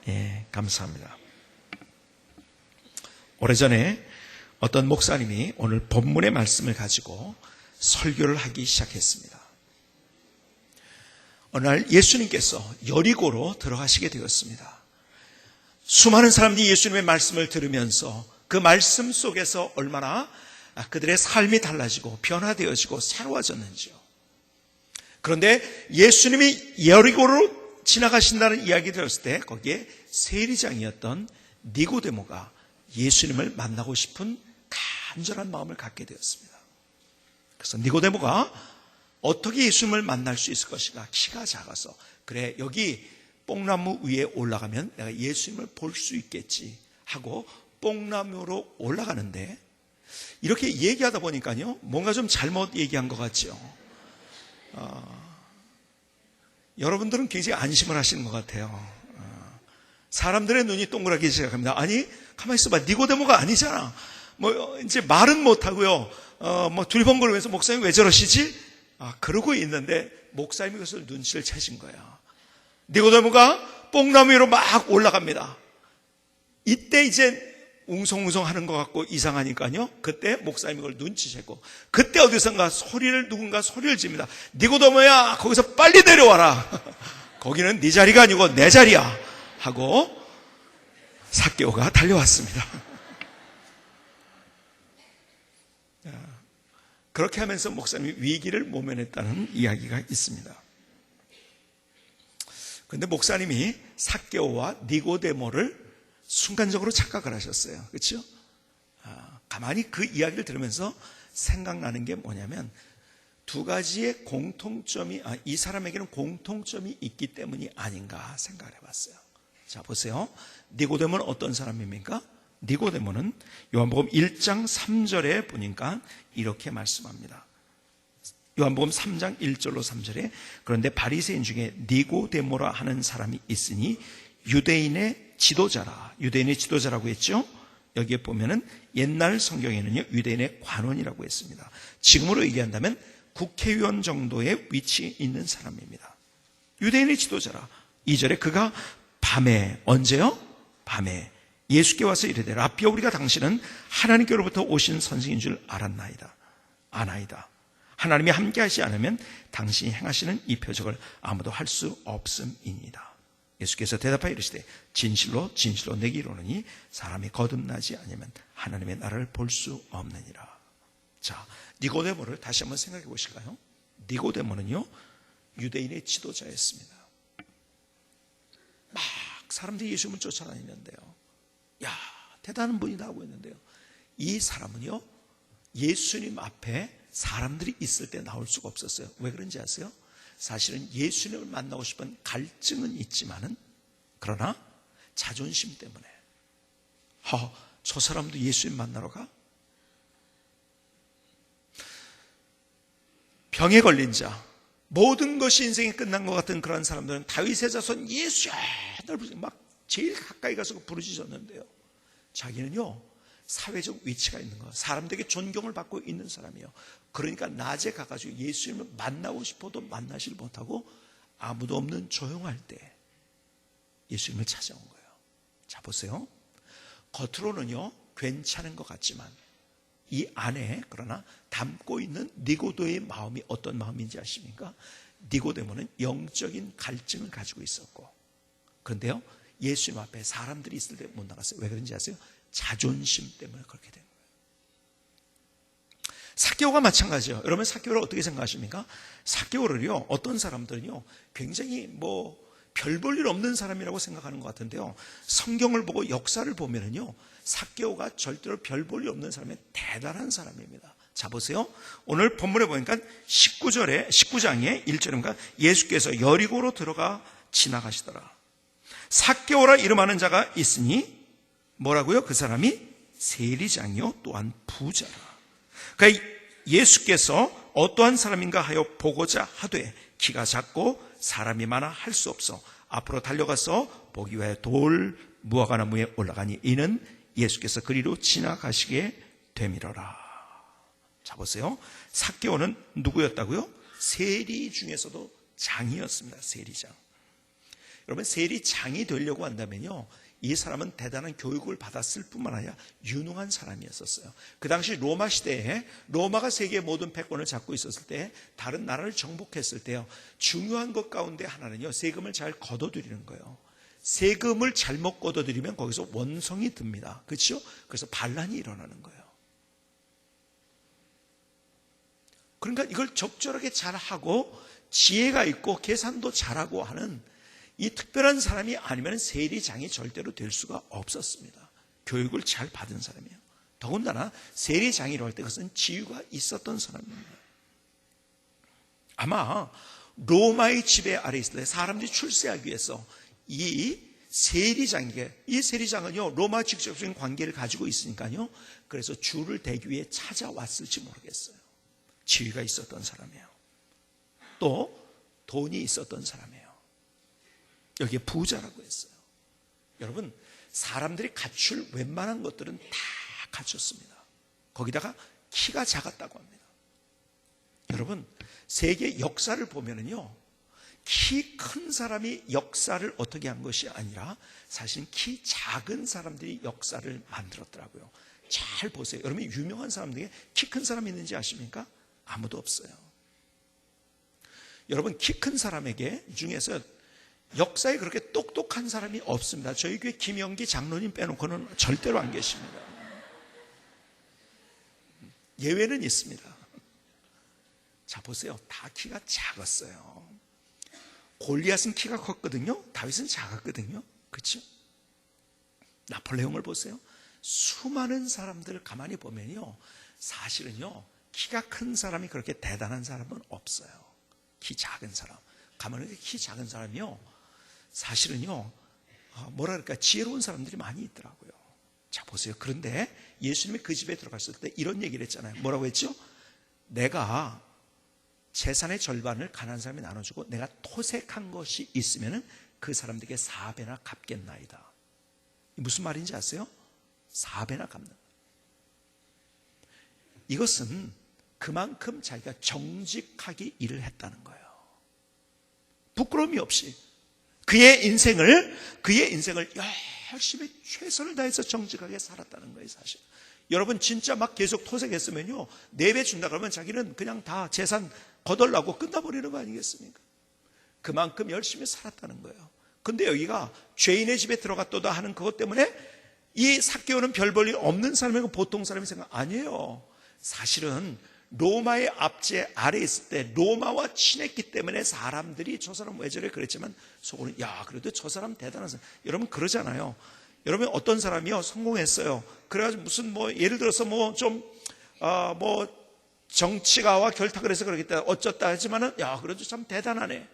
예, 감사합니다. 오래전에 어떤 목사님이 오늘 본문의 말씀을 가지고 설교를 하기 시작했습니다. 어느 날 예수님께서 여리고로 들어가시게 되었습니다. 수많은 사람들이 예수님의 말씀을 들으면서 그 말씀 속에서 얼마나 그들의 삶이 달라지고 변화되어지고 새로워졌는지요. 그런데 예수님이 여리고로 지나가신다는 이야기 들었을 때 거기에 세리장이었던 니고데모가 예수님을 만나고 싶은 간절한 마음을 갖게 되었습니다. 그래서 니고데모가 어떻게 예수님을 만날 수 있을 것인가? 키가 작아서 그래 여기 뽕나무 위에 올라가면 내가 예수님을 볼 수 있겠지 하고 뽕나무로 올라가는데 이렇게 얘기하다 보니까요 뭔가 좀 잘못 얘기한 것 같죠. 여러분들은 굉장히 안심을 하시는 것 같아요. 사람들의 눈이 동그랗게 시작합니다. 아니 가만히 있어봐, 니고데모가 아니잖아. 뭐 이제 말은 못하고요. 뭐 둘벙거리면서 목사님 왜 저러시지? 그러고 있는데 목사님이 그것을 눈치를 채신 거예요. 니고데모가 뽕나무 위로 막 올라갑니다. 이때 이제 웅성웅성 하는 것 같고 이상하니까요. 그때 목사님이 그걸 눈치채고 그때 어디선가 누군가 소리를 집니다. 니고데모야 거기서 빨리 내려와라. 거기는 네 자리가 아니고 내 자리야 하고 삭개오가 달려왔습니다. 그렇게 하면서 목사님이 위기를 모면했다는 이야기가 있습니다. 그런데 목사님이 삭개오와 니고데모를 순간적으로 착각을 하셨어요. 그렇죠? 가만히 그 이야기를 들으면서 생각나는 게 뭐냐면 두 가지의 공통점이 이 사람에게는 공통점이 있기 때문이 아닌가 생각을 해봤어요. 자 보세요. 니고데모는 어떤 사람입니까? 니고데모는 요한복음 1장 3절에 보니까 이렇게 말씀합니다. 요한복음 3장 1절로 3절에 그런데 바리새인 중에 니고데모라 하는 사람이 있으니 유대인의 지도자라고 했죠. 여기에 보면은 옛날 성경에는요 유대인의 관원이라고 했습니다. 지금으로 얘기한다면 국회의원 정도의 위치에 있는 사람입니다. 유대인의 지도자라. 2절에 그가 밤에 언제요? 밤에 예수께 와서 이르되 라삐야 우리가 당신은 하나님께로부터 오신 선생인 줄 아나이다. 하나님이 함께하지 않으면 당신이 행하시는 이 표적을 아무도 할 수 없음이니이다. 예수께서 대답하여 이르시되 진실로 진실로 내게 이르노니 사람이 거듭나지 않으면 하나님의 나라를 볼 수 없느니라. 자, 니고데모를 다시 한번 생각해 보실까요? 니고데모는요 유대인의 지도자였습니다. 막 사람들이 예수님을 쫓아다니는데요. 야, 대단한 분이다 하고 있는데요. 이 사람은요 예수님 앞에 사람들이 있을 때 나올 수가 없었어요. 왜 그런지 아세요? 사실은 예수님을 만나고 싶은 갈증은 있지만은 그러나 자존심 때문에 저 사람도 예수님 만나러 가? 병에 걸린 자, 모든 것이 인생이 끝난 것 같은 그런 사람들은 다윗의 자손 예수야 막 제일 가까이 가서 부르짖었는데요. 자기는요 사회적 위치가 있는 거, 사람들에게 존경을 받고 있는 사람이에요. 그러니까 낮에 가가지고 예수님을 만나고 싶어도 만나질 못하고 아무도 없는 조용할 때 예수님을 찾아온 거예요. 자 보세요. 겉으로는요 괜찮은 것 같지만 이 안에 그러나 담고 있는 니고데모의 마음이 어떤 마음인지 아십니까? 니고데모는 영적인 갈증을 가지고 있었고 그런데요 예수님 앞에 사람들이 있을 때 못 나갔어요. 왜 그런지 아세요? 자존심 때문에 그렇게 된 거예요. 삭개오가 마찬가지예요. 여러분 삭개오를 어떻게 생각하십니까? 삭개오를요 어떤 사람들은요 굉장히 별 볼 일 없는 사람이라고 생각하는 것 같은데요. 성경을 보고 역사를 보면은요 삭개오가 절대로 별 볼 일 없는 사람이 대단한 사람입니다. 자 보세요. 오늘 본문에 보니까 19장에 1절인가 예수께서 여리고로 들어가 지나가시더라. 삭개오라 이름하는 자가 있으니 뭐라고요? 그 사람이 세리장이요 또한 부자라. 그러니까 예수께서 어떠한 사람인가 하여 보고자 하되 키가 작고 사람이 많아 할 수 없어 앞으로 달려가서 보기 위하여 돌 무화과나무에 올라가니 이는 예수께서 그리로 지나가시게 되밀어라. 자 보세요. 삭개오는 누구였다고요? 세리 중에서도 장이었습니다. 세리장. 여러분, 세리장이 되려고 한다면요, 이 사람은 대단한 교육을 받았을 뿐만 아니라 유능한 사람이었었어요. 그 당시 로마 시대에, 로마가 세계의 모든 패권을 잡고 있었을 때, 다른 나라를 정복했을 때요, 중요한 것 가운데 하나는요, 세금을 잘 걷어들이는 거예요. 세금을 잘못 걷어들이면 거기서 원성이 듭니다. 그렇죠? 그래서 반란이 일어나는 거예요. 그러니까 이걸 적절하게 잘하고 지혜가 있고 계산도 잘하고 하는 이 특별한 사람이 아니면 세리장이 절대로 될 수가 없었습니다. 교육을 잘 받은 사람이에요. 더군다나 세리장이라고 할 때 그것은 지위가 있었던 사람입니다. 아마 로마의 지배 아래 있을 때 사람들이 출세하기 위해서 이 세리장에게, 이 세리장은요 로마 직접적인 관계를 가지고 있으니까요, 그래서 줄을 대기 위해 찾아왔을지 모르겠어요. 지위가 있었던 사람이에요. 또 돈이 있었던 사람이에요. 여기에 부자라고 했어요. 여러분, 사람들이 갖출 웬만한 것들은 다 갖췄습니다. 거기다가 키가 작았다고 합니다. 여러분, 세계 역사를 보면은요, 키 큰 사람이 역사를 어떻게 한 것이 아니라 사실 키 작은 사람들이 역사를 만들었더라고요. 잘 보세요. 여러분, 유명한 사람 중에 키 큰 사람이 있는지 아십니까? 아무도 없어요. 여러분, 키 큰 사람에게 중에서 역사에 그렇게 똑똑한 사람이 없습니다. 저희 교회 김영기 장로님 빼놓고는 절대로 안 계십니다. 예외는 있습니다. 자, 보세요. 다 키가 작았어요. 골리앗은 키가 컸거든요. 다윗은 작았거든요. 그렇죠? 나폴레옹을 보세요. 수많은 사람들을 가만히 보면요, 사실은요 키가 큰 사람이 그렇게 대단한 사람은 없어요. 키 작은 사람, 가만히 키 작은 사람이요, 사실은요 뭐라 그럴까, 지혜로운 사람들이 많이 있더라고요. 자, 보세요. 그런데 예수님이 그 집에 들어갔을 때 이런 얘기를 했잖아요. 뭐라고 했죠? 내가 재산의 절반을 가난한 사람이 나눠주고 내가 토색한 것이 있으면 그 사람들에게 4배나 갚겠나이다. 무슨 말인지 아세요? 4배나 갚는. 이것은 그만큼 자기가 정직하게 일을 했다는 거예요. 부끄러움이 없이 그의 인생을 열심히 최선을 다해서 정직하게 살았다는 거예요, 사실. 여러분, 진짜 막 계속 토색했으면요, 4배 준다 그러면 자기는 그냥 다 재산 거덜나고 끝나버리는 거 아니겠습니까? 그만큼 열심히 살았다는 거예요. 근데 여기가 죄인의 집에 들어갔도다 하는 그것 때문에 이 삭개오는 별 볼일 없는 사람이고 보통 사람이 생각 아니에요. 사실은 로마의 압제 아래 있을 때 로마와 친했기 때문에 사람들이 저 사람 왜 저래 그랬지만 속으로는 야, 그래도 저 사람 대단한 사람. 여러분 그러잖아요. 여러분, 어떤 사람이요 성공했어요. 그래가지고 무슨 예를 들어서 정치가와 결탁을 해서 그러겠다 어쩌다 하지만은 야, 그래도 참 대단하네.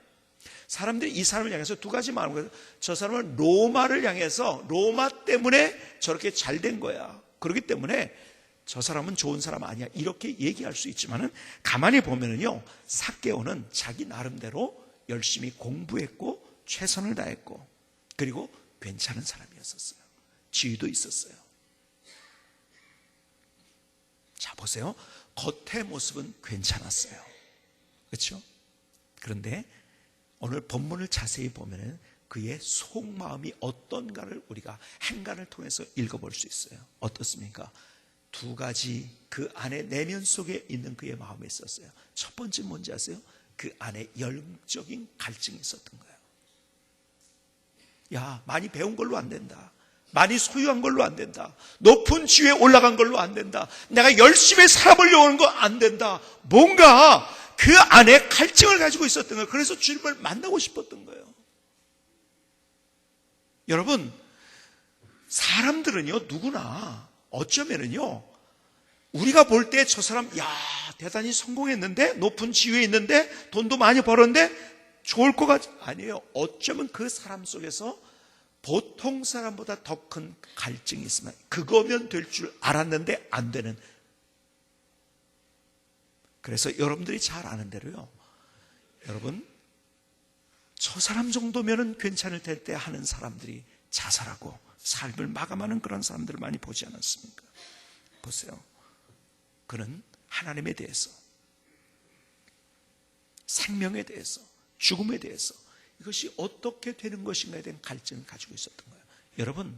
사람들이 이 사람을 향해서 두 가지 말하는 거예요. 저 사람은 로마를 향해서 로마 때문에 저렇게 잘 된 거야. 그렇기 때문에 저 사람은 좋은 사람 아니야. 이렇게 얘기할 수 있지만은 가만히 보면은요, 삭개오는 자기 나름대로 열심히 공부했고 최선을 다했고 그리고 괜찮은 사람이었었어요. 지위도 있었어요. 자, 보세요. 겉의 모습은 괜찮았어요. 그렇죠? 그런데 오늘 본문을 자세히 보면은 그의 속마음이 어떤가를 우리가 행간을 통해서 읽어볼 수 있어요. 어떻습니까? 두 가지 그 안에 내면 속에 있는 그의 마음에 있었어요. 첫 번째 뭔지 아세요? 그 안에 영적인 갈증이 있었던 거예요. 야, 많이 배운 걸로 안 된다. 많이 소유한 걸로 안 된다. 높은 지위에 올라간 걸로 안 된다. 내가 열심히 살아보려고 하는 거 안 된다. 뭔가 그 안에 갈증을 가지고 있었던 거예요. 그래서 주님을 만나고 싶었던 거예요. 여러분, 사람들은요, 누구나 어쩌면은요, 우리가 볼 때 저 사람, 야, 대단히 성공했는데, 높은 지위에 있는데, 돈도 많이 벌었는데, 좋을 것 같지? 아니에요. 어쩌면 그 사람 속에서 보통 사람보다 더 큰 갈증이 있으면 그거면 될 줄 알았는데 안 되는. 그래서 여러분들이 잘 아는 대로요, 여러분, 저 사람 정도면은 괜찮을 텐데 하는 사람들이 자살하고 삶을 마감하는 그런 사람들을 많이 보지 않았습니까? 보세요. 그는 하나님에 대해서, 생명에 대해서, 죽음에 대해서 이것이 어떻게 되는 것인가에 대한 갈증을 가지고 있었던 거예요. 여러분,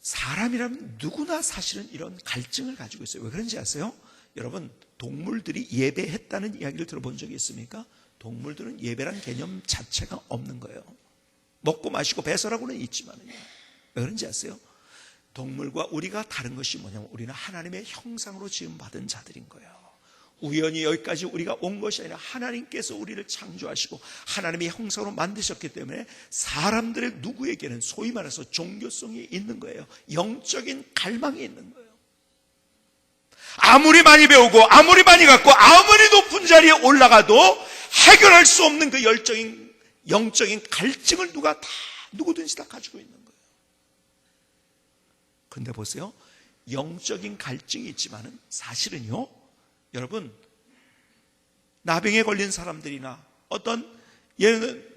사람이라면 누구나 사실은 이런 갈증을 가지고 있어요. 왜 그런지 아세요? 여러분, 동물들이 예배했다는 이야기를 들어본 적이 있습니까? 동물들은 예배란 개념 자체가 없는 거예요. 먹고 마시고 배설하고는 있지만요. 왜 그런지 아세요? 동물과 우리가 다른 것이 뭐냐면 우리는 하나님의 형상으로 지음받은 자들인 거예요. 우연히 여기까지 우리가 온 것이 아니라 하나님께서 우리를 창조하시고 하나님의 형상으로 만드셨기 때문에 사람들의 누구에게는 소위 말해서 종교성이 있는 거예요. 영적인 갈망이 있는 거예요. 아무리 많이 배우고 아무리 많이 갖고 아무리 높은 자리에 올라가도 해결할 수 없는 그 열정인 영적인 갈증을 누구든지 다 가지고 있는 거예요. 그런데 보세요, 영적인 갈증이 있지만은 사실은요, 여러분, 나병에 걸린 사람들이나 어떤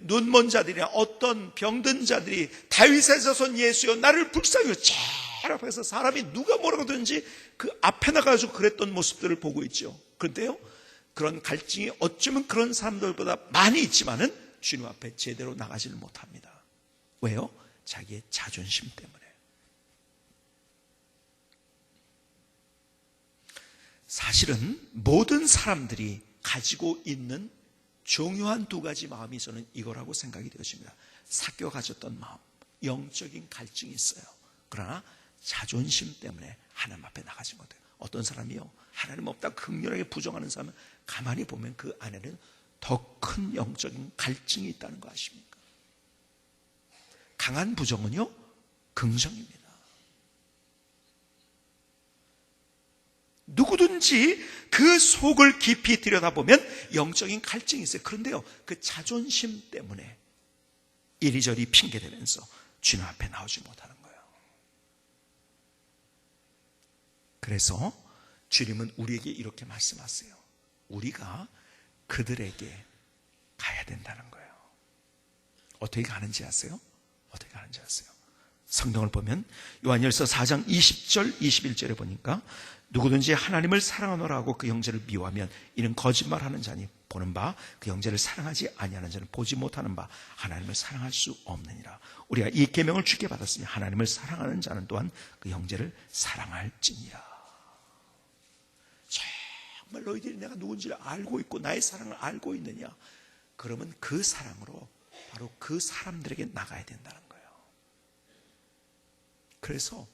눈먼 자들이나 어떤 병든 자들이 다윗에서 선 예수여 나를 불쌍히 제일 앞에서 사람이 누가 뭐라고 하든지 그 앞에 나가서 그랬던 모습들을 보고 있죠. 그런데요, 그런 갈증이 어쩌면 그런 사람들보다 많이 있지만은 주님 앞에 제대로 나가지를 못합니다. 왜요? 자기의 자존심 때문에. 사실은 모든 사람들이 가지고 있는 중요한 두 가지 마음이 저는 이거라고 생각이 되어집니다. 삭개가 가졌던 마음, 영적인 갈증이 있어요. 그러나 자존심 때문에 하나님 앞에 나가지 못해요. 어떤 사람이요, 하나님 없다 극렬하게 부정하는 사람은 가만히 보면 그 안에는 더 큰 영적인 갈증이 있다는 거 아십니까? 강한 부정은요, 긍정입니다. 누구든지 그 속을 깊이 들여다보면 영적인 갈증이 있어요. 그런데요, 그 자존심 때문에 이리저리 핑계대면서 주님 앞에 나오지 못하는 거예요. 그래서 주님은 우리에게 이렇게 말씀하세요. 우리가 그들에게 가야 된다는 거예요. 어떻게 가는지 아세요? 어떻게 가는지 아세요? 성경을 보면 요한일서 4장 20절 21절에 보니까 누구든지 하나님을 사랑하노라 하고 그 형제를 미워하면 이는 거짓말하는 자니 보는 바 그 형제를 사랑하지 아니하는 자는 보지 못하는 바 하나님을 사랑할 수 없느니라. 우리가 이 계명을 주께 받았으니 하나님을 사랑하는 자는 또한 그 형제를 사랑할지니라. 정말 너희들이 내가 누군지를 알고 있고 나의 사랑을 알고 있느냐? 그러면 그 사랑으로 바로 그 사람들에게 나가야 된다는 거예요. 그래서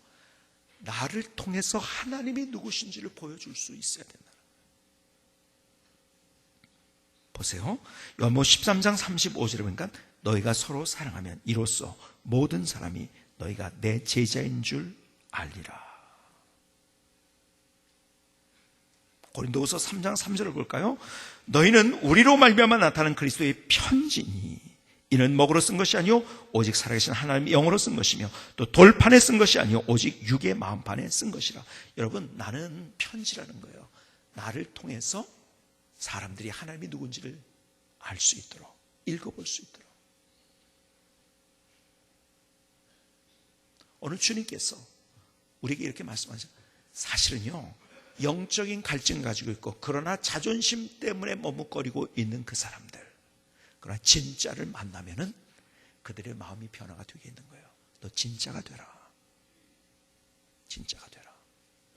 나를 통해서 하나님이 누구신지를 보여줄 수 있어야 된다는 거예요. 보세요. 요한복음 13장 35절에 보니까 너희가 서로 사랑하면 이로써 모든 사람이 너희가 내 제자인 줄 알리라. 고린도후서 3장 3절을 볼까요? 너희는 우리로 말미암아 나타난 그리스도의 편지니 이는 먹으로 쓴 것이 아니요 오직 살아계신 하나님의 영으로 쓴 것이며 또 돌판에 쓴 것이 아니요 오직 육의 마음판에 쓴 것이라. 여러분, 나는 편지라는 거예요. 나를 통해서 사람들이 하나님이 누군지를 알 수 있도록, 읽어볼 수 있도록. 오늘 주님께서 우리에게 이렇게 말씀하셨어요. 사실은요, 영적인 갈증을 가지고 있고 그러나 자존심 때문에 머뭇거리고 있는 그 사람들, 그러나 진짜를 만나면은 그들의 마음이 변화가 되게 있는 거예요. 너 진짜가 되라. 진짜가 되라.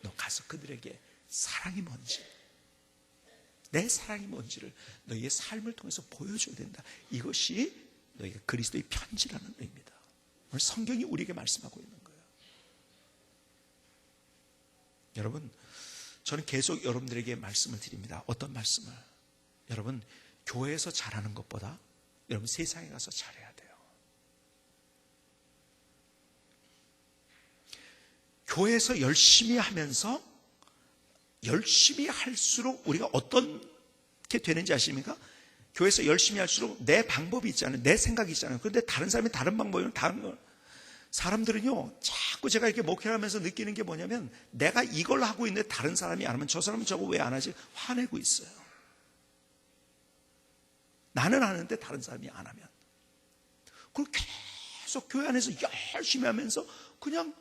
너 가서 그들에게 사랑이 뭔지, 내 사랑이 뭔지를 너희의 삶을 통해서 보여줘야 된다. 이것이 너희가 그리스도의 편지라는 의미다. 오늘 성경이 우리에게 말씀하고 있는 거예요. 여러분, 저는 계속 여러분들에게 말씀을 드립니다. 어떤 말씀을? 여러분, 교회에서 잘하는 것보다 여러분 세상에 가서 잘해야 돼요. 교회에서 열심히 하면서 열심히 할수록 우리가 어떻게 되는지 아십니까? 교회에서 열심히 할수록 내 방법이 있잖아요. 내 생각이 있잖아요. 그런데 다른 사람이 다른 방법이면 다른 거. 사람들은요, 자꾸 제가 이렇게 목회를 하면서 느끼는 게 뭐냐면 내가 이걸 하고 있는데 다른 사람이 안 하면 저 사람은 저거 왜 안 하지? 화내고 있어요. 나는 하는데 다른 사람이 안 하면. 그걸 계속 교회 안에서 열심히 하면서 그냥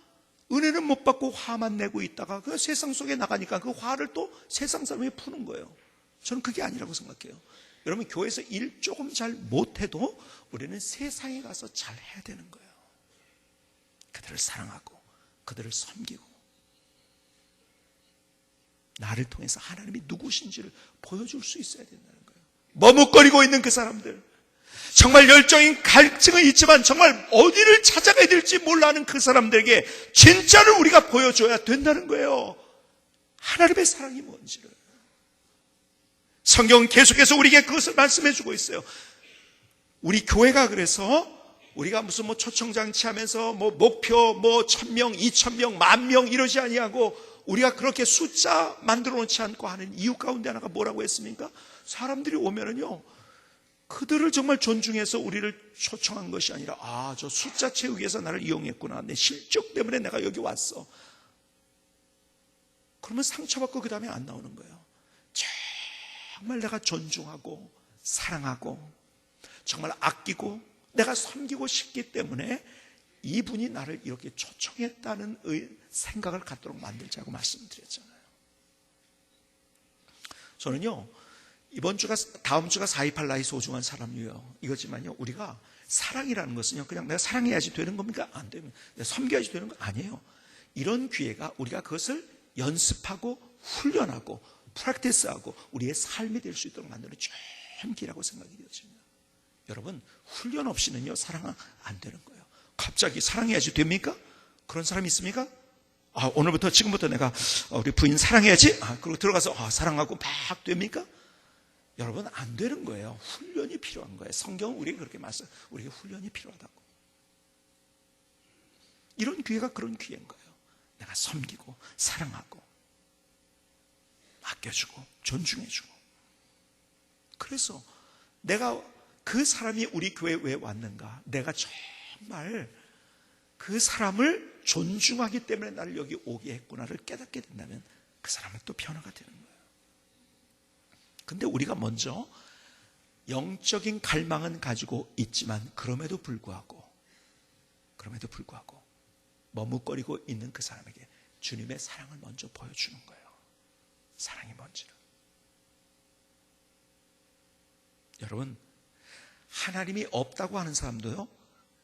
은혜는 못 받고 화만 내고 있다가 그 세상 속에 나가니까 그 화를 또 세상 사람이 푸는 거예요. 저는 그게 아니라고 생각해요. 여러분, 교회에서 일 조금 잘 못해도 우리는 세상에 가서 잘 해야 되는 거예요. 그들을 사랑하고 그들을 섬기고 나를 통해서 하나님이 누구신지를 보여줄 수 있어야 된다는 거예요. 머뭇거리고 있는 그 사람들, 정말 열정인 갈증은 있지만 정말 어디를 찾아가야 될지 몰라하는 그 사람들에게 진짜를 우리가 보여줘야 된다는 거예요. 하나님의 사랑이 뭔지를. 성경은 계속해서 우리에게 그것을 말씀해 주고 있어요. 우리 교회가 그래서 우리가 무슨 초청장치 하면서 목표 1,000명, 2,000명, 10,000명 이러지 아니하고 우리가 그렇게 숫자 만들어 놓지 않고 하는 이유 가운데 하나가 뭐라고 했습니까? 사람들이 오면은요, 그들을 정말 존중해서 우리를 초청한 것이 아니라, 저 숫자 채우기 위해서 나를 이용했구나, 내 실적 때문에 내가 여기 왔어. 그러면 상처받고 그 다음에 안 나오는 거예요. 정말 내가 존중하고 사랑하고 정말 아끼고 내가 섬기고 싶기 때문에 이분이 나를 이렇게 초청했다는 생각을 갖도록 만들자고 말씀드렸잖아요. 저는요, 다음 주가 4.28 나의 소중한 사람이에요. 이거지만요, 우리가 사랑이라는 것은요, 그냥 내가 사랑해야지 되는 겁니까? 안 되면. 내가 섬겨야지 되는 거 아니에요. 이런 기회가 우리가 그것을 연습하고 훈련하고 프랙티스하고 우리의 삶이 될 수 있도록 만드는 좋은 기회라고 생각이 되어집니다. 여러분, 훈련 없이는요, 사랑 안 되는 거예요. 갑자기 사랑해야지 됩니까? 그런 사람이 있습니까? 오늘부터 지금부터 내가 우리 부인 사랑해야지. 그리고 들어가서 사랑하고 막 됩니까? 여러분, 안 되는 거예요. 훈련이 필요한 거예요. 성경은 우리에게 그렇게 말씀해요. 우리에게 훈련이 필요하다고. 이런 기회가 그런 기회인 거예요. 내가 섬기고 사랑하고 아껴주고 존중해주고. 그래서 내가 그 사람이 우리 교회에 왜 왔는가, 내가 정말 그 사람을 존중하기 때문에 나를 여기 오게 했구나를 깨닫게 된다면 그 사람은 또 변화가 되는 거예요. 근데 우리가 먼저 영적인 갈망은 가지고 있지만 그럼에도 불구하고 머뭇거리고 있는 그 사람에게 주님의 사랑을 먼저 보여주는 거예요. 사랑이 뭔지를. 여러분, 하나님이 없다고 하는 사람도요,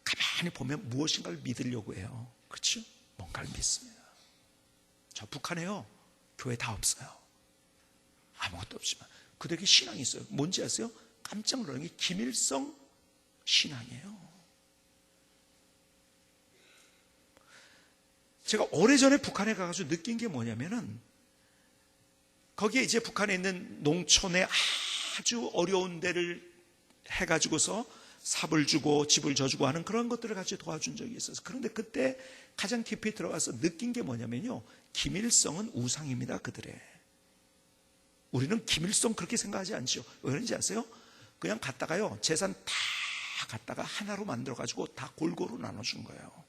가만히 보면 무엇인가를 믿으려고 해요. 그렇죠? 뭔가를 믿습니다. 저 북한에요, 교회 다 없어요. 아무것도 없지만 그들에게 신앙이 있어요. 뭔지 아세요? 깜짝 놀라는 게 김일성 신앙이에요. 제가 오래전에 북한에 가가지고 느낀 게 뭐냐면은, 거기에 이제 북한에 있는 농촌에 아주 어려운 데를 해가지고서 삽을 주고 집을 져주고 하는 그런 것들을 같이 도와준 적이 있어서, 그런데 그때 가장 깊이 들어가서 느낀 게 뭐냐면요, 김일성은 우상입니다. 그들의. 우리는 김일성 그렇게 생각하지 않죠. 왜 그런지 아세요? 그냥 갔다가요, 재산 다 갖다가 하나로 만들어가지고 다 골고루 나눠준 거예요.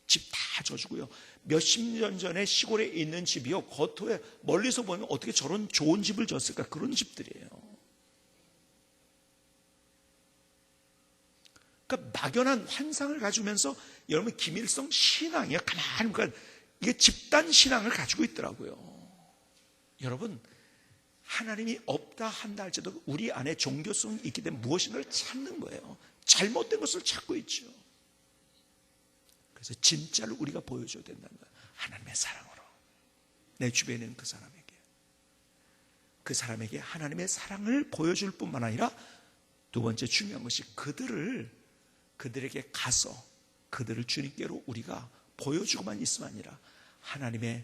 집 다 져주고요. 몇십 년 전에 시골에 있는 집이요, 겉에 멀리서 보면 어떻게 저런 좋은 집을 졌을까, 그런 집들이에요. 그러니까 막연한 환상을 가지면서, 여러분, 김일성 신앙이요, 가만히 보니까 이게 집단 신앙을 가지고 있더라고요. 여러분, 하나님이 없다 한다 할지라도 우리 안에 종교성이 있기 때문에 무엇인가를 찾는 거예요. 잘못된 것을 찾고 있죠. 그래서 진짜를 우리가 보여줘야 된다는 거예요. 하나님의 사랑으로. 내 주변에 있는 그 사람에게 하나님의 사랑을 보여줄 뿐만 아니라, 두 번째 중요한 것이 그들에게 가서 그들을 주님께로 우리가 보여주고만 있으면 아니라 하나님의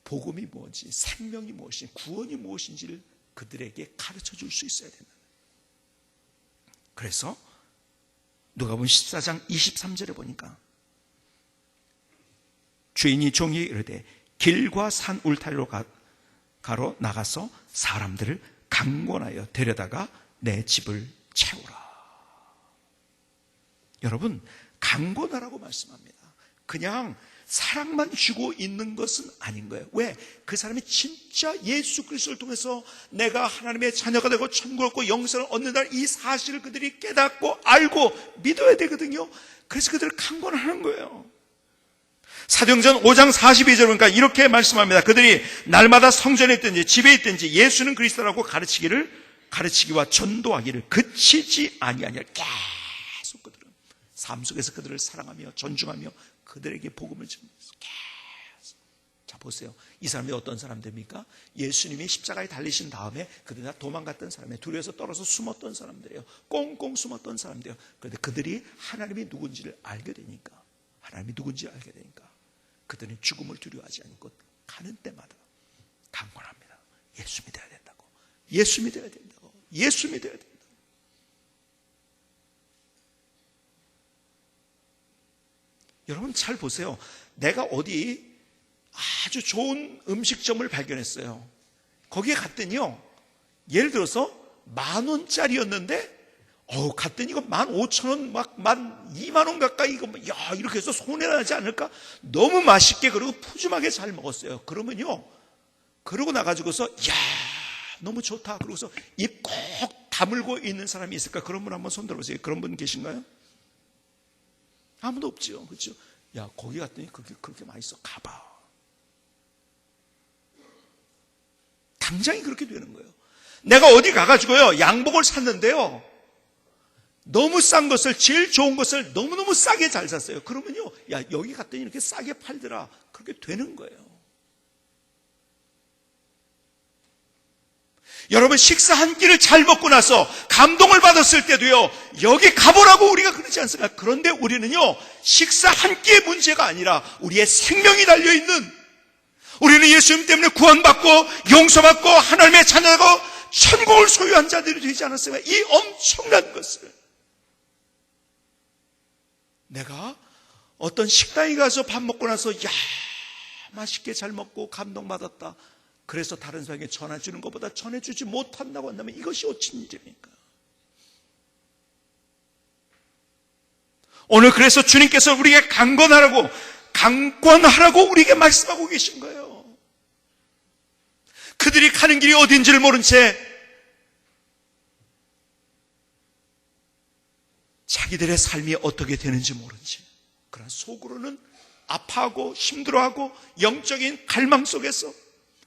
복음이 무엇인지, 생명이 무엇인지, 구원이 무엇인지를 그들에게 가르쳐 줄 수 있어야 된다. 그래서 누가복음 14장 23절에 보니까, 주인이 종이 이르되 길과 산 울타리로 가로 나가서 사람들을 강권하여 데려다가 내 집을 채우라. 여러분, 강권하라고 말씀합니다. 그냥 사랑만 주고 있는 것은 아닌 거예요. 왜? 그 사람이 진짜 예수 그리스도를 통해서 내가 하나님의 자녀가 되고 천국을 얻고 영생을 얻는다는 이 사실을 그들이 깨닫고 알고 믿어야 되거든요. 그래서 그들을 강권하는 거예요. 사도행전 5장 42절 보니까 이렇게 말씀합니다. 그들이 날마다 성전에 있든지 집에 있든지 예수는 그리스도라고 가르치기를 가르치기와 전도하기를 그치지 아니하니라. 계속 그들은 삶 속에서 그들을 사랑하며 존중하며 그들에게 복음을 전하면서 계속. 자, 보세요. 이 사람이 어떤 사람들입니까? 예수님이 십자가에 달리신 다음에 그들이 다 도망갔던 사람이에요. 두려워서 떨어서 숨었던 사람들이에요. 꽁꽁 숨었던 사람들이에요. 그런데 그들이 하나님이 누군지를 알게 되니까, 하나님이 누군지 알게 되니까 그들은 죽음을 두려워하지 않고 가는 때마다 강권합니다. 예수 믿어야 된다고. 예수 믿어야 된다고. 예수 믿어야 된다고. 여러분 잘 보세요. 내가 어디 아주 좋은 음식점을 발견했어요. 거기에 갔더니요, 예를 들어서 10,000원짜리였는데 갔더니 이거 15,000원, 막 12,000원 가까이, 이거 야, 이렇게 해서 손해나지 않을까? 너무 맛있게, 그리고 푸짐하게 잘 먹었어요. 그러면요, 그러고 나가지고서 야, 너무 좋다. 그러고서 입 꼭 다물고 있는 사람이 있을까? 그런 분 한번 손 들어보세요. 그런 분 계신가요? 아무도 없죠. 그렇죠? 야, 거기 갔더니 그렇게 맛있어. 가봐. 당장이 그렇게 되는 거예요. 내가 어디 가가지고요, 양복을 샀는데요, 너무 싼 것을, 제일 좋은 것을 너무너무 싸게 잘 샀어요. 그러면요, 야, 여기 갔더니 이렇게 싸게 팔더라. 그렇게 되는 거예요. 여러분, 식사 한 끼를 잘 먹고 나서 감동을 받았을 때도요, 여기 가보라고 우리가 그러지 않습니까? 그런데 우리는요, 식사 한 끼의 문제가 아니라 우리의 생명이 달려있는, 우리는 예수님 때문에 구원받고 용서받고 하나님의 자녀고 천국을 소유한 자들이 되지 않았습니까? 이 엄청난 것을 내가 어떤 식당에 가서 밥 먹고 나서 야, 맛있게 잘 먹고 감동받았다. 그래서 다른 사람에게 전해주는 것보다 전해주지 못한다고 한다면 이것이 어찌 일입니까? 오늘 그래서 주님께서 우리에게 강권하라고 우리에게 말씀하고 계신 거예요. 그들이 가는 길이 어딘지를 모른 채 자기들의 삶이 어떻게 되는지 모른 채, 그러나 속으로는 아파하고 힘들어하고 영적인 갈망 속에서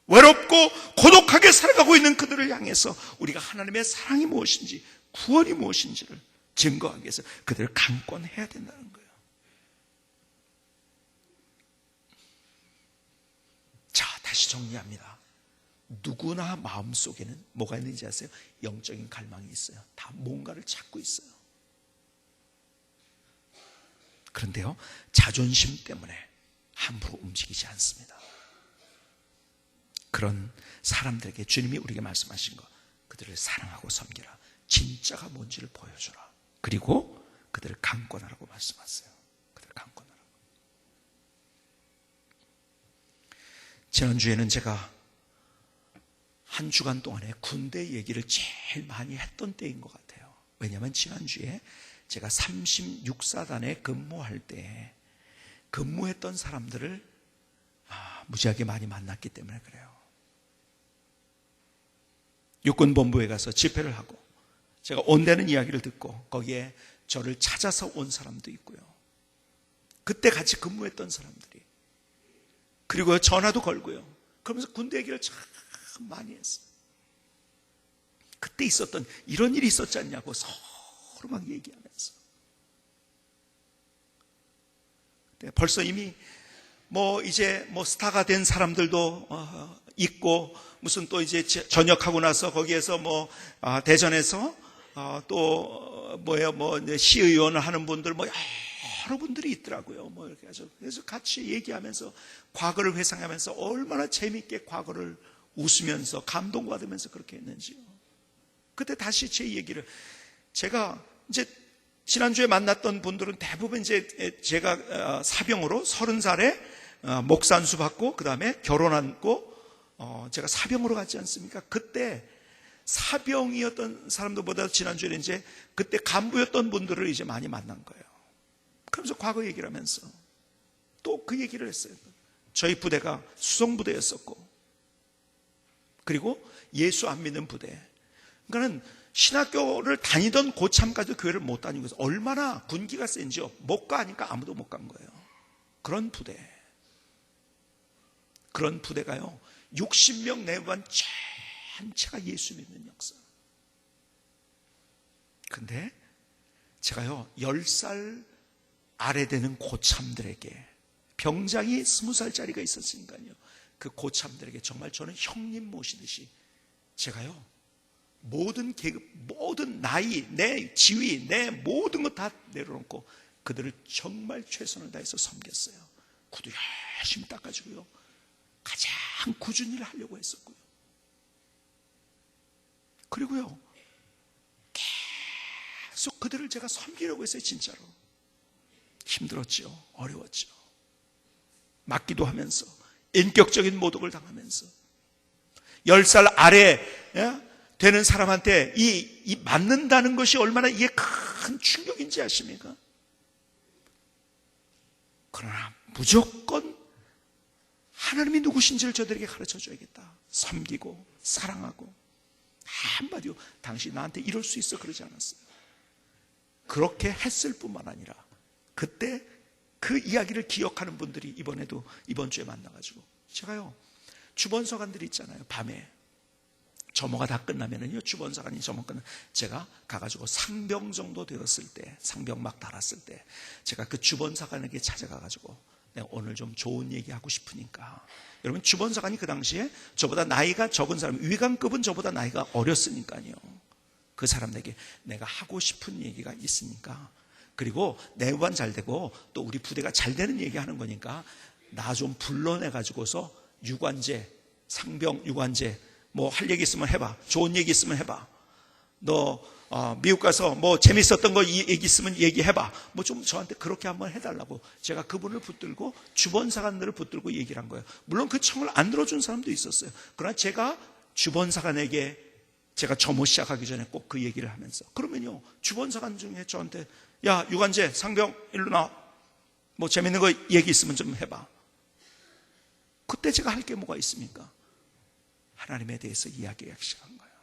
외롭고 고독하게 살아가고 있는 그들을 향해서 우리가 하나님의 사랑이 무엇인지, 구원이 무엇인지를 증거하기 위해서 그들을 강권해야 된다는 거예요. 자, 다시 정리합니다. 누구나 마음속에는 뭐가 있는지 아세요? 영적인 갈망이 있어요. 다 뭔가를 찾고 있어요. 그런데요, 자존심 때문에 함부로 움직이지 않습니다. 그런 사람들에게 주님이 우리에게 말씀하신 것, 그들을 사랑하고 섬기라. 진짜가 뭔지를 보여주라. 그리고 그들을 강권하라고 말씀하세요. 그들을 강권하라고. 지난주에는 제가 한 주간 동안에 군대 얘기를 제일 많이 했던 때인 것 같아요. 왜냐하면 지난주에 제가 36사단에 근무할 때 근무했던 사람들을 무지하게 많이 만났기 때문에 그래요. 육군본부에 가서 집회를 하고 제가 온다는 이야기를 듣고 거기에 저를 찾아서 온 사람도 있고요. 그때 같이 근무했던 사람들이, 그리고 전화도 걸고요. 그러면서 군대 얘기를 참 많이 했어요. 그때 있었던 이런 일이 있었지 않냐고 서로 막 얘기하면서. 벌써 이미 이제 스타가 된 사람들도 있고, 무슨 또 이제 전역하고 나서 거기에서 대전에서 시의원을 하는 분들 여러 분들이 있더라고요. 이렇게 해서 그래서 같이 얘기하면서 과거를 회상하면서 얼마나 재미있게 과거를 웃으면서 감동받으면서 그렇게 했는지요. 그때 다시 제 얘기를, 제가 이제 지난주에 만났던 분들은 대부분 이제 제가 사병으로 30살에 목산수 받고 그 다음에 결혼하고 제가 사병으로 갔지 않습니까? 그때 사병이었던 사람들보다 지난주에 이제 그때 간부였던 분들을 이제 많이 만난 거예요. 그러면서 과거 얘기를 하면서 또 그 얘기를 했어요. 저희 부대가 수송부대였었고, 그리고 예수 안 믿는 부대. 그러니까는 신학교를 다니던 고참까지도 교회를 못 다니고 있어서 얼마나 군기가 센지요. 못 가니까 아무도 못 간 거예요. 그런 부대가요 60명 내반 전체가 예수 믿는 역사. 근데 제가요 10살 아래 되는 고참들에게, 병장이 20살짜리가 있었으니까요, 그 고참들에게 정말 저는 형님 모시듯이 제가요 모든 계급, 모든 나이, 내 지위, 내 모든 것 다 내려놓고 그들을 정말 최선을 다해서 섬겼어요. 구두 열심히 닦아주고요, 가장 굳은 일을 하려고 했었고요. 그리고요 계속 그들을 제가 섬기려고 했어요. 진짜로 힘들었죠. 어려웠죠. 맞기도 하면서 인격적인 모독을 당하면서 10살 아래 되는 사람한테 이 맞는다는 것이 얼마나 이게 큰 충격인지 아십니까? 그러나 무조건 하나님이 누구신지를 저들에게 가르쳐 줘야겠다. 섬기고 사랑하고, 한마디로 당신 나한테 이럴 수 있어 그러지 않았어요. 그렇게 했을 뿐만 아니라 그때 그 이야기를 기억하는 분들이 이번에도 이번 주에 만나가지고, 제가요 주번서관들이 있잖아요. 밤에 점호가 다 끝나면은요, 주번서관이 점호 끝나면 제가 가가지고 상병 정도 되었을 때, 상병 막 달았을 때 제가 그 주번사관에게 찾아가가지고 내가 오늘 좀 좋은 얘기하고 싶으니까, 여러분 주번사관이 그 당시에 저보다 나이가 적은 사람, 위관급은 저보다 나이가 어렸으니까요, 그 사람에게 내가 하고 싶은 얘기가 있으니까, 그리고 내관 잘 되고 또 우리 부대가 잘 되는 얘기하는 거니까 나 좀 불러내가지고서 유관제, 상병 유관제 뭐 할 얘기 있으면 해봐, 좋은 얘기 있으면 해봐, 너 미국 가서 뭐 재밌었던 거 얘기 있으면 얘기해봐, 뭐 좀 저한테 그렇게 한번 해달라고 제가 그분을 붙들고 주번사관들을 붙들고 얘기를 한 거예요. 물론 그 청을 안 들어준 사람도 있었어요. 그러나 제가 주번사관에게 제가 점호 시작하기 전에 꼭 그 얘기를 하면서, 그러면요 주번사관 중에 저한테 야 유관제 상병 일로 나와, 뭐 재밌는 거 얘기 있으면 좀 해봐. 그때 제가 할 게 뭐가 있습니까? 하나님에 대해서 이야기하기 시작한 거예요.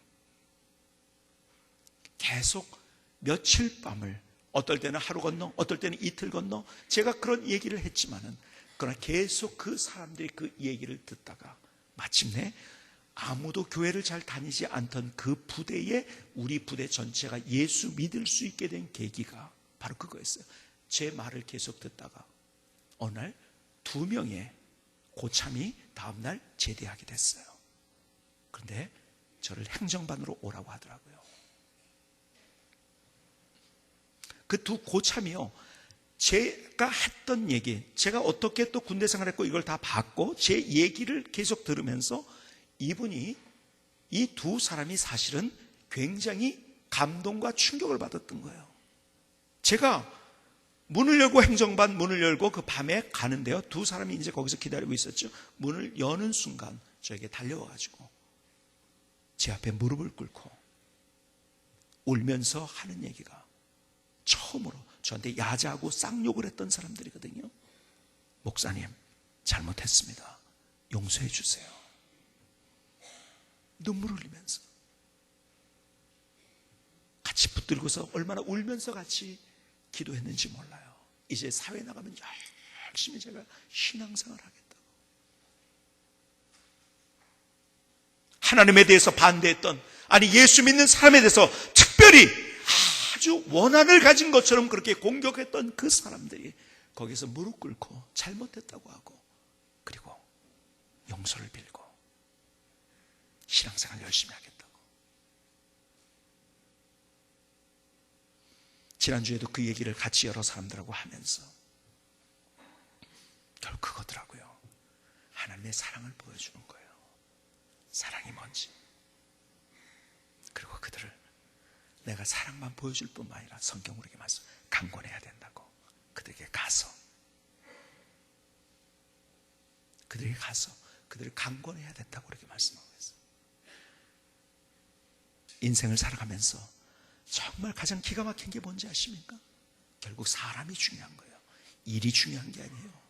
계속 며칠 밤을, 어떨 때는 하루 건너, 어떨 때는 이틀 건너 제가 그런 얘기를 했지만은, 그러나 계속 그 사람들이 그 얘기를 듣다가 마침내 아무도 교회를 잘 다니지 않던 그 부대에 우리 부대 전체가 예수 믿을 수 있게 된 계기가 바로 그거였어요. 제 말을 계속 듣다가 어느 날 2명의 고참이 다음날 제대하게 됐어요. 그런데 저를 행정반으로 오라고 하더라고요. 그 두 고참이요, 제가 했던 얘기, 제가 어떻게 또 군대 생활했고 이걸 다 봤고 제 얘기를 계속 들으면서 이분이, 이 두 사람이 사실은 굉장히 감동과 충격을 받았던 거예요. 제가 문을 열고, 행정반 문을 열고 그 밤에 가는데요, 두 사람이 이제 거기서 기다리고 있었죠. 문을 여는 순간 저에게 달려와가지고 제 앞에 무릎을 꿇고 울면서 하는 얘기가, 처음으로 저한테 야자하고 쌍욕을 했던 사람들이거든요. 목사님 잘못했습니다, 용서해 주세요. 눈물 흘리면서 같이 붙들고서 얼마나 울면서 같이 기도했는지 몰라요. 이제 사회 나가면 열심히 제가 신앙생활 하겠다고. 하나님에 대해서 반대했던, 아니 예수 믿는 사람에 대해서 특별히 아주 원한을 가진 것처럼 그렇게 공격했던 그 사람들이 거기서 무릎 꿇고 잘못했다고 하고, 그리고 용서를 빌고 신앙생활 열심히 하겠다고. 지난주에도 그 얘기를 같이 여러 사람들하고 하면서 결국 그거더라고요. 하나님의 사랑을 보여주는 거예요. 사랑이 뭔지. 그리고 그들을 내가 사랑만 보여줄 뿐만 아니라 성경으로 이렇게 말씀, 강권해야 된다고. 그들에게 가서 그들을 강권해야 된다고 그렇게 말씀하고 있어요. 인생을 살아가면서 정말 가장 기가 막힌 게 뭔지 아십니까? 결국 사람이 중요한 거예요. 일이 중요한 게 아니에요.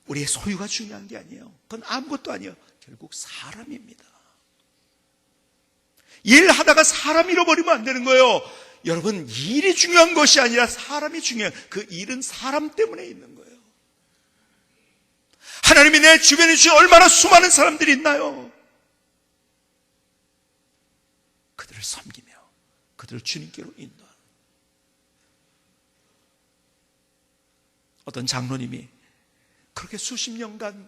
우리의 소유가 중요한 게 아니에요. 그건 아무것도 아니에요. 결국 사람입니다. 일하다가 사람 잃어버리면 안 되는 거예요. 여러분, 일이 중요한 것이 아니라 사람이 중요해요. 그 일은 사람 때문에 있는 거예요. 하나님이 내 주변에 주신 얼마나 수많은 사람들이 있나요? 그들을 섬기며 그들을 주님께로 인도하며 어떤 장로님이 그렇게 수십 년간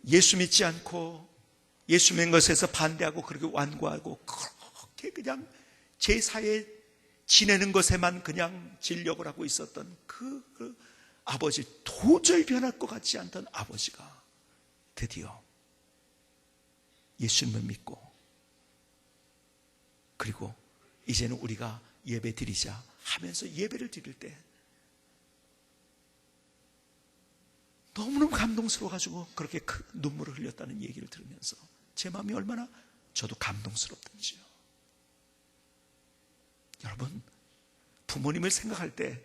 예수 믿지 않고 예수 믿는 것에서 반대하고 그렇게 완고하고 그렇게 그냥 제사에 지내는 것에만 그냥 진력을 하고 있었던 그 아버지, 도저히 변할 것 같지 않던 아버지가 드디어 예수님을 믿고, 그리고 이제는 우리가 예배 드리자 하면서 예배를 드릴 때 너무너무 감동스러워가지고 그렇게 큰 눈물을 흘렸다는 얘기를 들으면서 제 마음이 얼마나 저도 감동스럽던지요. 여러분, 부모님을 생각할 때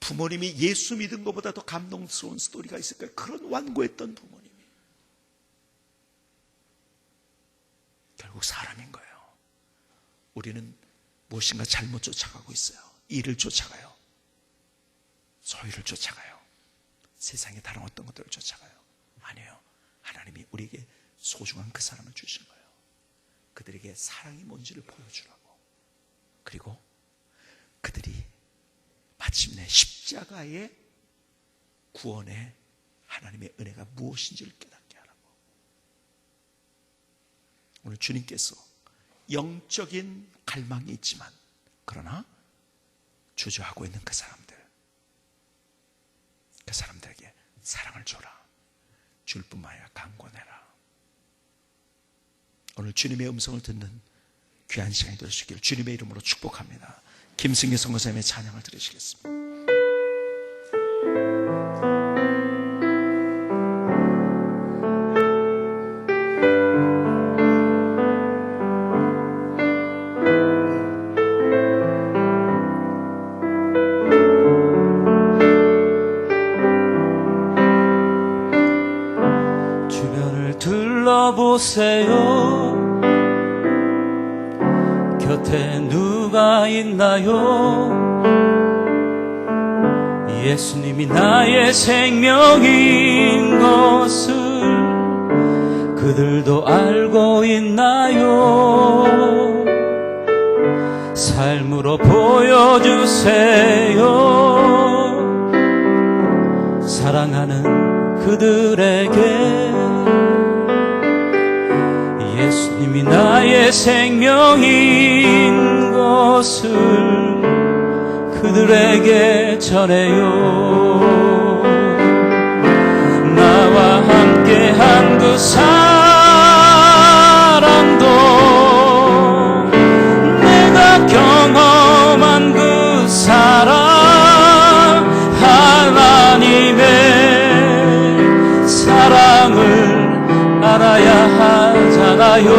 부모님이 예수 믿은 것보다 더 감동스러운 스토리가 있을까요? 그런 완고했던 부모님이 결국 사람인 거예요. 우리는 무엇인가 잘못 쫓아가고 있어요. 일을 쫓아가요. 소유를 쫓아가요. 세상의 다른 어떤 것들을 쫓아가요. 아니에요. 하나님이 우리에게 소중한 그 사람을 주신 거예요. 그들에게 사랑이 뭔지를 보여주라고. 그리고 그들이 마침내 십자가의 구원의 하나님의 은혜가 무엇인지를 깨닫게 하라고. 오늘 주님께서 영적인 갈망이 있지만 그러나 주저하고 있는 그 사람들에게 사랑을 줘라. 줄 뿐만 아니라 강권해라. 오늘 주님의 음성을 듣는 귀한 시간이 될 수 있기를 주님의 이름으로 축복합니다. 김승기 선교사님의 찬양을 들으시겠습니다. 주변을 둘러보세요. 곁에 누가 있나요? 예수님이 나의 생명인 것을 그들도 알고 있나요? 삶으로 보여주세요. 사랑하는 그들에게 예수님이 나의 생명인 것을 그들에게 전해요. 나와 함께한 그 사랑도 내가 경험한 그 사랑, 하나님의 사랑을 알아야 하잖아요.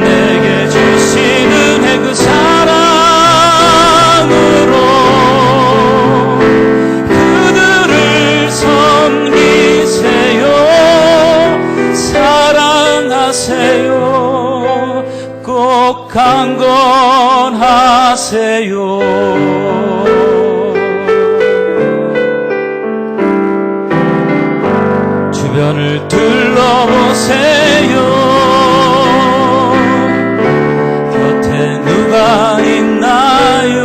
내게 주신 은혜 그 사랑으로 그들을 섬기세요. 사랑하세요. 꼭 강건하세요. 주변을 둘러보세요. 곁에 누가 있나요?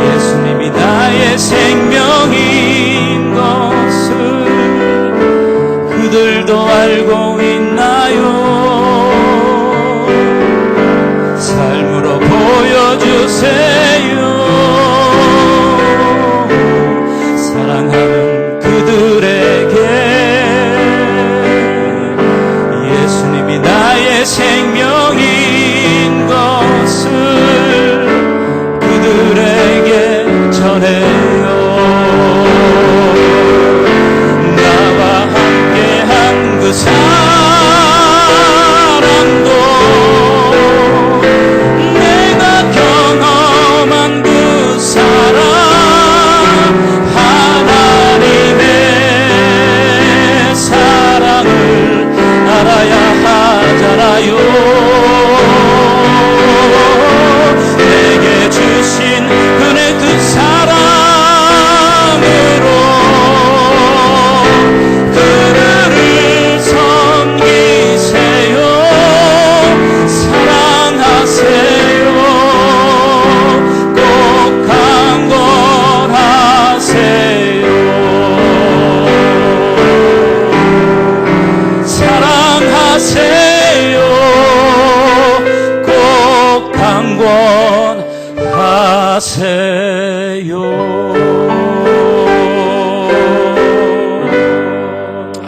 예수님이 나의 생명인 것을 그들도 알고 있나요? 삶으로 보여주세요. 사랑하는 그들에게 예수님이 나의 생명인 것을 그들에게 전해요. 나와 함께한 그 사랑도 내가 경험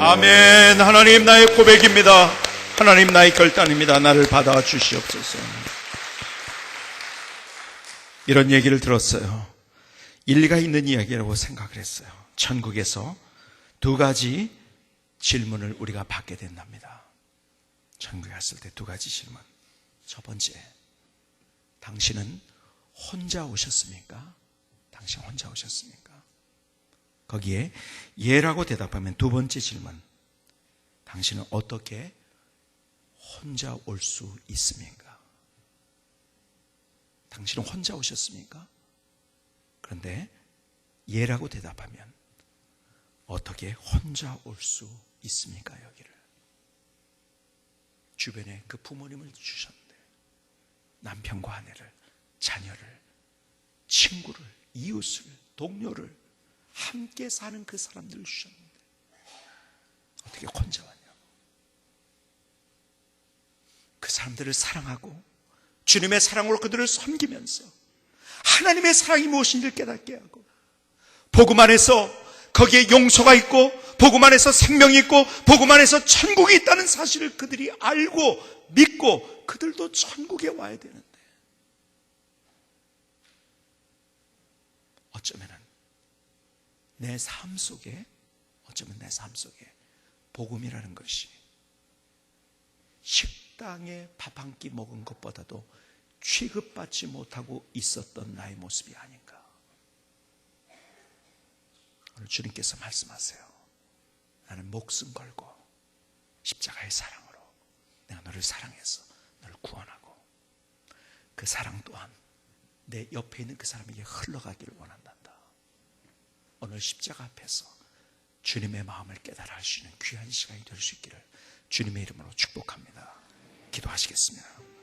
아멘. 하나님 나의 고백입니다. 하나님 나의 결단입니다. 나를 받아 주시옵소서. 이런 얘기를 들었어요. 일리가 있는 이야기라고 생각을 했어요. 천국에서 두 가지 질문을 우리가 받게 된답니다. 천국에 갔을 때 두 가지 질문. 첫 번째, 당신은 혼자 오셨습니까? 당신 혼자 오셨습니까? 거기에 예라고 대답하면 두 번째 질문, 당신은 어떻게 혼자 올 수 있습니까? 당신은 혼자 오셨습니까? 그런데 예라고 대답하면 어떻게 혼자 올 수 있습니까? 여기를 주변에 그 부모님을 주셨는데 남편과 아내를, 자녀를, 친구를, 이웃을, 동료를, 함께 사는 그 사람들을 주셨는데 어떻게 혼자 왔냐고. 그 사람들을 사랑하고 주님의 사랑으로 그들을 섬기면서 하나님의 사랑이 무엇인지를 깨닫게 하고, 복음 안에서 거기에 용서가 있고 복음 안에서 생명이 있고 복음 안에서 천국이 있다는 사실을 그들이 알고 믿고 그들도 천국에 와야 되는데, 어쩌면 내 삶 속에 복음이라는 것이 식당에 밥 한 끼 먹은 것보다도 취급받지 못하고 있었던 나의 모습이 아닌가. 오늘 주님께서 말씀하세요. 나는 목숨 걸고 십자가의 사랑으로 내가 너를 사랑해서 너를 구원하고 그 사랑 또한 내 옆에 있는 그 사람에게 흘러가기를 원한단다. 오늘 십자가 앞에서 주님의 마음을 깨달아 할 수 있는 귀한 시간이 될 수 있기를 주님의 이름으로 축복합니다. 기도하시겠습니다.